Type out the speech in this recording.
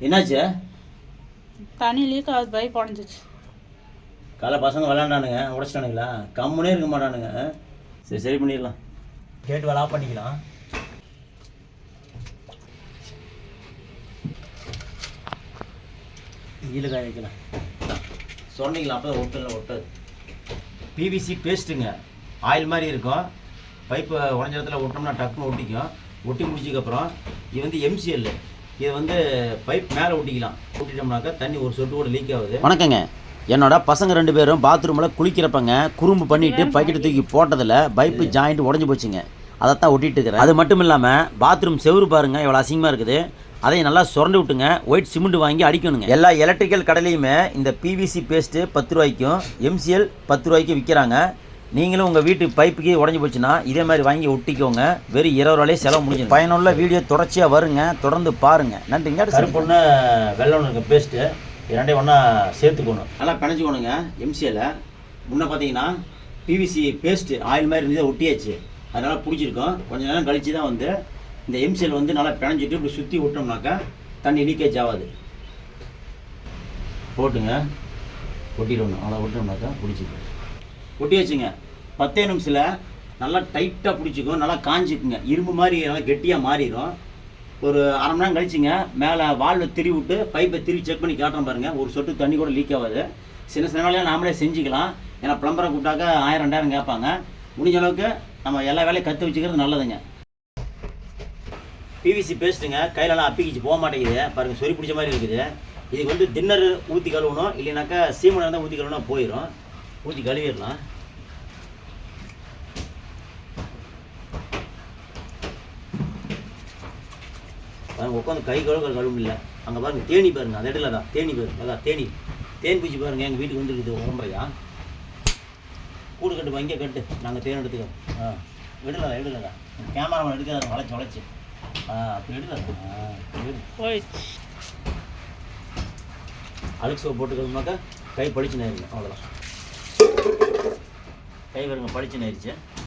என்னாச்சு? தண்ணி லீக் ஆகுது, பைப் உடஞ்சிச்சு. காலை பசங்க விளாண்டானுங்க, உடச்சிட்டானுங்களா? கம்முனே இருக்க மாட்டானுங்க. சரி சரி பண்ணிடலாம். கேட்டு வேலை ஆஃப் பண்ணிக்கலாம். கீழே காய வைக்கலாம், சொன்னிக்கலாம். அப்போ ஒட்டாது. பிவிசி பேஸ்ட்டுங்க, ஆயில் மாதிரி இருக்கும். பைப்பு உடஞ்ச இடத்துல ஒட்டோம்னா டக்குன்னு ஒட்டிக்கும். ஒட்டி முடிச்சதுக்கப்புறம் இது வந்து எம்சிஎல். இது வந்து பைப் மேலே ஒட்டிக்கலாம். ஒட்டிட்டோம்னாக்கா தண்ணி ஒரு சொட்டு கூட லீக் ஆகுது. வணக்கங்க. என்னோட பசங்க 2 பேரும் பாத்ரூமில் குளிக்கிறப்பங்க குறும்பு பண்ணிவிட்டு பக்கெட்டு தூக்கி போட்டதில் பைப்பு ஜாயிண்ட் உடஞ்சி போச்சுங்க. அதைத்தான் ஒட்டிட்டு இருக்கிறேன். அது மட்டும் இல்லாமல் பாத்ரூம் செவுறு பாருங்கள் எவ்வளோ அசிங்கமாக இருக்குது. அதையும் நல்லா சுரண்டி விட்டுங்க. ஒயிட் சிமெண்ட் வாங்கி அடிக்கணுங்க. எல்லா எலக்ட்ரிக்கல் கடையிலையுமே இந்த பிவிசி பேஸ்ட்டு 10 ரூபாய்க்கும் எம்சிஎல் 10 ரூபாய்க்கும் விற்கிறாங்க. நீங்களும் உங்கள் வீட்டு பைப்புக்கு உடஞ்சி போச்சுன்னா இதே மாதிரி வாங்கி ஒட்டிக்கோங்க. வெறும் 20 ரூபாயிலே செலவு முடிஞ்சு. பயனுள்ள வீடியோ தொடர்ச்சியாக வருங்க, தொடர்ந்து பாருங்கள். நன்றிங்க. கருப்பொண்ணு வெள்ளம் இருக்க பேஸ்ட்டு இரண்டையும் ஒன்றா சேர்த்துக்கணும். நல்லா பிணைஞ்சிக்கணுங்க. எம்சிஎல்லை முன்னே பார்த்தீங்கன்னா பிவிசி பேஸ்ட்டு ஆயில் மாதிரி இருந்தது, ஒட்டியாச்சு. அதனால் பிடிச்சிருக்கோம். கொஞ்சம் நேரம் கழித்து தான் வந்து இந்த எம்சிஎல் வந்து நல்லா பிணைஞ்சிட்டு இப்படி சுற்றி விட்டோம்னாக்கா தண்ணி லீக்கேஜ் ஆகாது. போட்டுங்க, ஒட்டிடணும். அவ்வளோ ஒட்டினோம்னாக்கா பிடிச்சிக்கும். ஒட்டியாச்சுங்க. 10 நிமிஷத்தில் நல்லா டைட்டாக பிடிச்சிக்கும். நல்லா காஞ்சிக்குங்க. இரும்பு மாதிரி நல்லா கெட்டியாக மாறிடும். ஒரு அரை மணி நேரம் கழிச்சிங்க மேலே வால்வை திரி விட்டு பைப்பை திரி செக் பண்ணி காட்டுறோம் பாருங்கள். ஒரு சொட்டு தண்ணி கூட லீக் ஆகாது. சின்ன சின்ன வேலையாக நாமளே செஞ்சுக்கலாம். ஏன்னா ப்ளம்பரை கூப்பிட்டாக்கா 1000 2000 கேட்பாங்க. முடிஞ்ச அளவுக்கு நம்ம எல்லா வேலையும் கற்று வச்சுக்கிறது நல்லதுங்க. பிவிசி பேஸ்ட்டுங்க கையிலலாம் அப்பிக்கிச்சு போக மாட்டேங்குது பாருங்கள். சொறி பிடிச்ச மாதிரி இருக்குது. இதுக்கு வந்து டின்னர் ஊற்றி கழுவணும். இல்லைனாக்கா சீமனை இருந்தால் ஊற்றி கழுவுனா போயிடும். ஊற்றி கழுவிடலாம். பாருங்கள் உட்காந்து கை கழுவும் இல்லை. அங்கே பாருங்கள் தேனி பாருங்கள். அந்த இடத்துல தான் தேனி பாருங்கள். அதான் தேன் பூச்சி பாருங்கள். எங்கள் வீட்டுக்கு வந்துருக்குது உடம்புறையா. கூடு கட்டு இங்கே கட்டு, நாங்கள் தேன் எடுத்துக்கோ. விடலடா கேமராவை எடுக்காத, வளைச்சி அப்படி எடுக்கல. அழுக்கு சோப்பு போட்டுக்கணுமாக்கா கை பளிச்சுன்னு ஆயிருங்க. அவ்வளோதான். கை வருங்க பளிச்சுன்னு ஆயிடுச்சு.